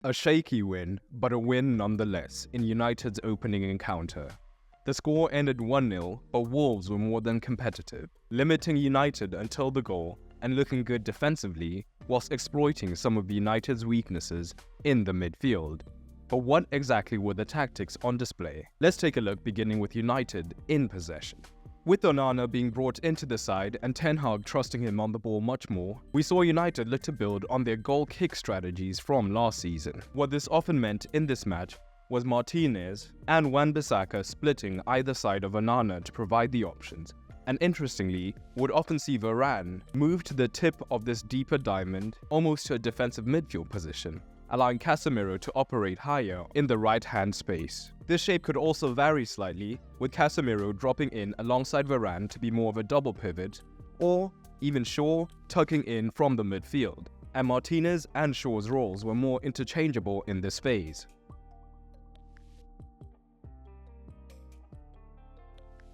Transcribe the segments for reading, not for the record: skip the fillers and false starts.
A shaky win, but a win nonetheless in United's opening encounter. The score ended 1-0, but Wolves were more than competitive, limiting United until the goal and looking good defensively whilst exploiting some of United's weaknesses in the midfield. But what exactly were the tactics on display? Let's take a look, beginning with United in possession. With Onana being brought into the side and Ten Hag trusting him on the ball much more, we saw United look to build on their goal kick strategies from last season. What this often meant in this match was Martinez and Wan-Bissaka splitting either side of Onana to provide the options, and interestingly, would often see Varane move to the tip of this deeper diamond, almost to a defensive midfield position, allowing Casemiro to operate higher in the right-hand space. This shape could also vary slightly, with Casemiro dropping in alongside Varane to be more of a double pivot, or even Shaw tucking in from the midfield, and Martinez and Shaw's roles were more interchangeable in this phase.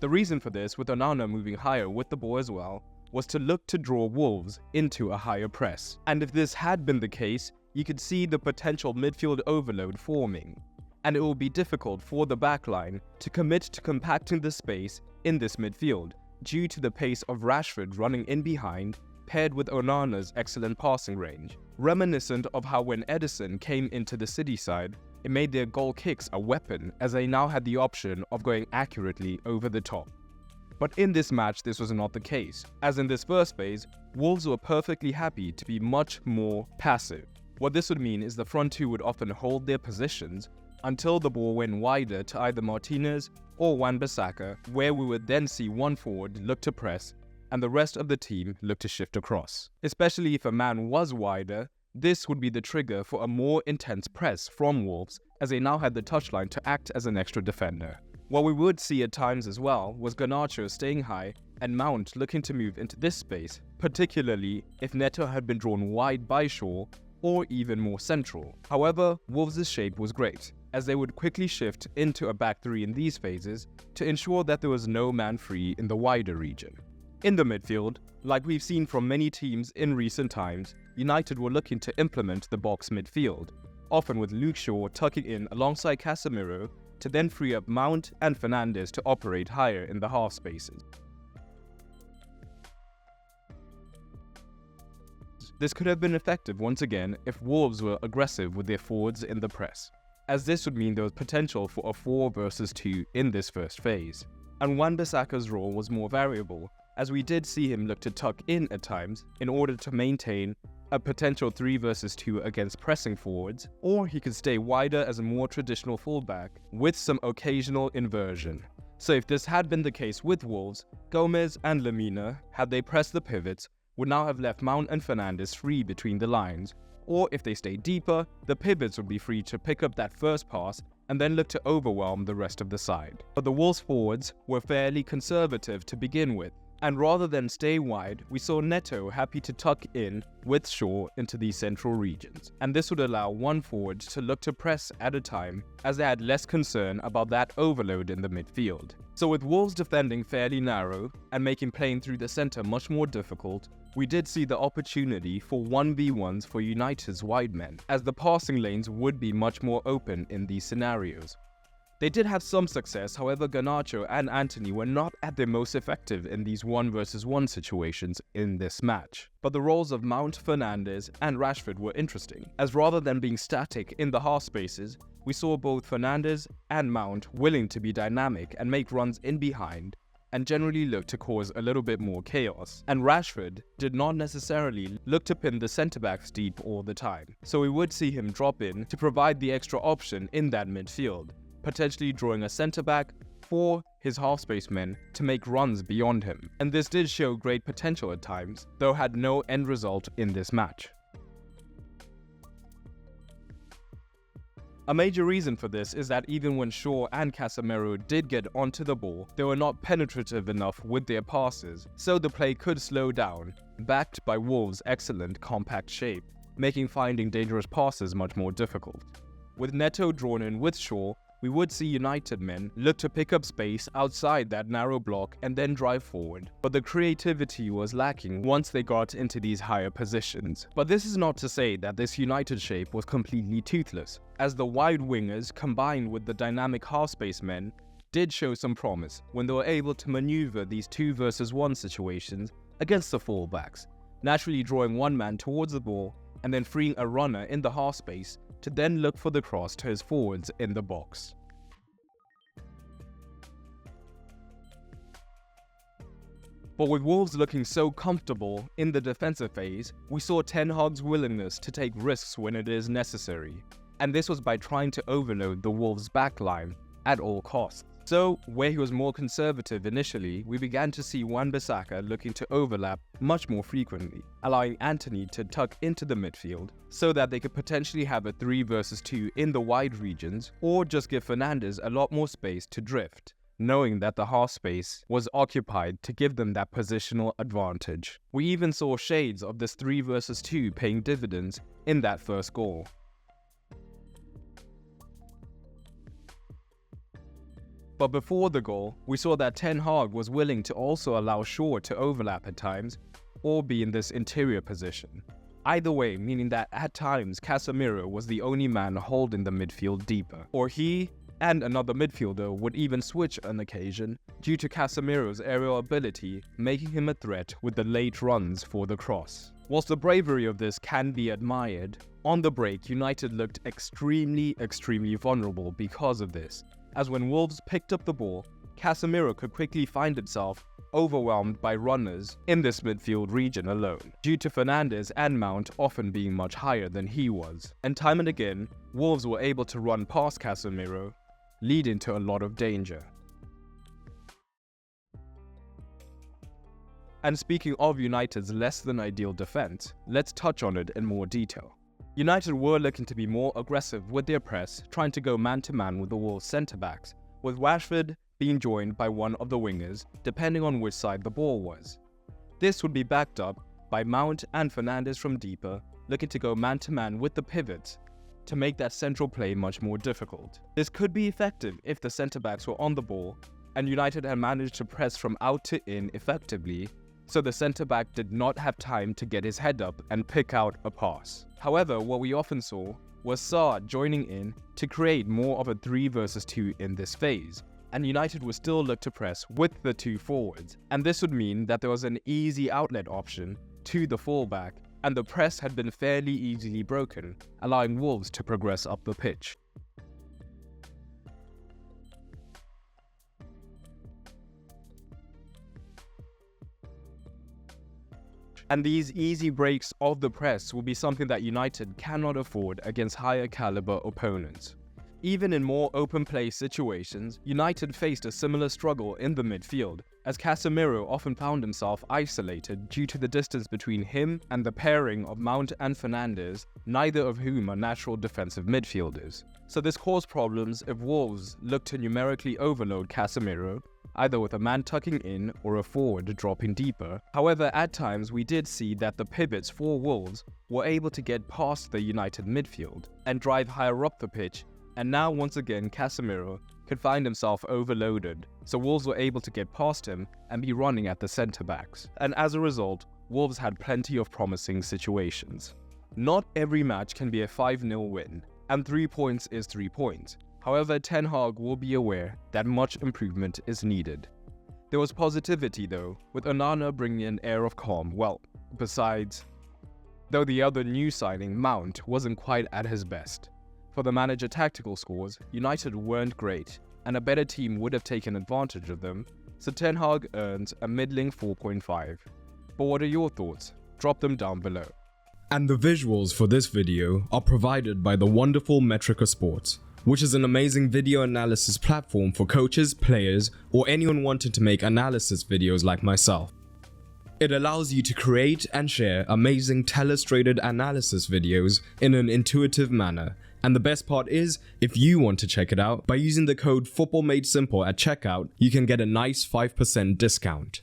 The reason for this, with Onana moving higher with the ball as well, was to look to draw Wolves into a higher press. And if this had been the case, you could see the potential midfield overload forming, and it will be difficult for the backline to commit to compacting the space in this midfield due to the pace of Rashford running in behind, paired with Onana's excellent passing range. Reminiscent of how when Ederson came into the City side, it made their goal kicks a weapon, as they now had the option of going accurately over the top. But in this match, this was not the case, as in this first phase, Wolves were perfectly happy to be much more passive. What this would mean is the front two would often hold their positions until the ball went wider to either Martinez or Wan-Bissaka, where we would then see one forward look to press and the rest of the team look to shift across. Especially if a man was wider, this would be the trigger for a more intense press from Wolves, as they now had the touchline to act as an extra defender. What we would see at times as well was Garnacho staying high and Mount looking to move into this space, particularly if Neto had been drawn wide by Shaw or even more central. However, Wolves' shape was great, as they would quickly shift into a back three in these phases to ensure that there was no man free in the wider region. In the midfield, like we've seen from many teams in recent times, United were looking to implement the box midfield, often with Luke Shaw tucking in alongside Casemiro to then free up Mount and Fernandes to operate higher in the half spaces. This could have been effective once again if Wolves were aggressive with their forwards in the press, as this would mean there was potential for a 4 versus 2 in this first phase. And Wan-Bissaka's role was more variable, as we did see him look to tuck in at times in order to maintain a potential 3 versus 2 against pressing forwards, or he could stay wider as a more traditional fullback with some occasional inversion. So if this had been the case with Wolves, Gomez and Lemina, had they pressed the pivots, would now have left Mount and Fernandes free between the lines, or if they stayed deeper, the pivots would be free to pick up that first pass and then look to overwhelm the rest of the side. But the Wolves forwards were fairly conservative to begin with, and rather than stay wide, we saw Neto happy to tuck in with Shaw into these central regions, and this would allow one forward to look to press at a time, as they had less concern about that overload in the midfield. So with Wolves defending fairly narrow and making playing through the centre much more difficult, we did see the opportunity for 1v1s for United's wide men, as the passing lanes would be much more open in these scenarios. They did have some success, however Garnacho and Antony were not at their most effective in these 1 versus 1 situations in this match. But the roles of Mount, Fernandes and Rashford were interesting, as rather than being static in the half spaces, we saw both Fernandes and Mount willing to be dynamic and make runs in behind, and generally look to cause a little bit more chaos. And Rashford did not necessarily look to pin the centre-backs deep all the time, so we would see him drop in to provide the extra option in that midfield, potentially drawing a centre-back for his half-space men to make runs beyond him. And this did show great potential at times, though had no end result in this match. A major reason for this is that even when Shaw and Casemiro did get onto the ball, they were not penetrative enough with their passes, so the play could slow down, backed by Wolves' excellent compact shape, making finding dangerous passes much more difficult. With Neto drawn in with Shaw, we would see United men look to pick up space outside that narrow block and then drive forward. But the creativity was lacking once they got into these higher positions. But this is not to say that this United shape was completely toothless, as the wide wingers combined with the dynamic half-space men did show some promise when they were able to maneuver these 2 versus 1 situations against the fullbacks, naturally drawing one man towards the ball and then freeing a runner in the half space to then look for the cross to his forwards in the box. But with Wolves looking so comfortable in the defensive phase, we saw Ten Hag's willingness to take risks when it is necessary, and this was by trying to overload the Wolves' backline at all costs. So, where he was more conservative initially, we began to see Wan-Bissaka looking to overlap much more frequently, allowing Antony to tuck into the midfield so that they could potentially have a 3 versus 2 in the wide regions, or just give Fernandes a lot more space to drift, knowing that the half space was occupied to give them that positional advantage. We even saw shades of this 3 versus 2 paying dividends in that first goal. But before the goal, we saw that Ten Hag was willing to also allow Shaw to overlap at times, or be in this interior position. Either way, meaning that at times Casemiro was the only man holding the midfield deeper, or he and another midfielder would even switch on occasion due to Casemiro's aerial ability making him a threat with the late runs for the cross. Whilst the bravery of this can be admired, on the break United looked extremely vulnerable because of this, as when Wolves picked up the ball, Casemiro could quickly find himself overwhelmed by runners in this midfield region alone, due to Fernandes and Mount often being much higher than he was. And time and again, Wolves were able to run past Casemiro, leading to a lot of danger. And speaking of United's less than ideal defense, let's touch on it in more detail. United were looking to be more aggressive with their press, trying to go man-to-man with the Wolves centre-backs, with Rashford being joined by one of the wingers, depending on which side the ball was. This would be backed up by Mount and Fernandes from deeper, looking to go man-to-man with the pivots to make that central play much more difficult. This could be effective if the centre-backs were on the ball, and United had managed to press from out to in effectively, so the centre-back did not have time to get his head up and pick out a pass. However, what we often saw was Sarr joining in to create more of a 3 versus 2 in this phase, and United would still look to press with the 2 forwards, and this would mean that there was an easy outlet option to the fullback, and the press had been fairly easily broken, allowing Wolves to progress up the pitch. And these easy breaks of the press will be something that United cannot afford against higher caliber opponents. Even in more open play situations, United faced a similar struggle in the midfield, as Casemiro often found himself isolated due to the distance between him and the pairing of Mount and Fernandes, neither of whom are natural defensive midfielders. So this caused problems if Wolves looked to numerically overload Casemiro, either with a man tucking in or a forward dropping deeper. However, at times we did see that the pivots for Wolves were able to get past the United midfield and drive higher up the pitch, and now once again Casemiro could find himself overloaded, so Wolves were able to get past him and be running at the centre-backs. And as a result, Wolves had plenty of promising situations. Not every match can be a 5-0 win, and 3 points is 3 points. However, Ten Hag will be aware that much improvement is needed. There was positivity though, with Onana bringing an air of calm, though the other new signing, Mount, wasn't quite at his best. For the manager tactical scores, United weren't great, and a better team would have taken advantage of them, so Ten Hag earns a middling 4.5. But what are your thoughts? Drop them down below. And the visuals for this video are provided by the wonderful Metrica Sports, which is an amazing video analysis platform for coaches, players, or anyone wanting to make analysis videos like myself. It allows you to create and share amazing telestrated analysis videos in an intuitive manner. And the best part is, if you want to check it out, by using the code FootballMadeSimple at checkout, you can get a nice 5% discount.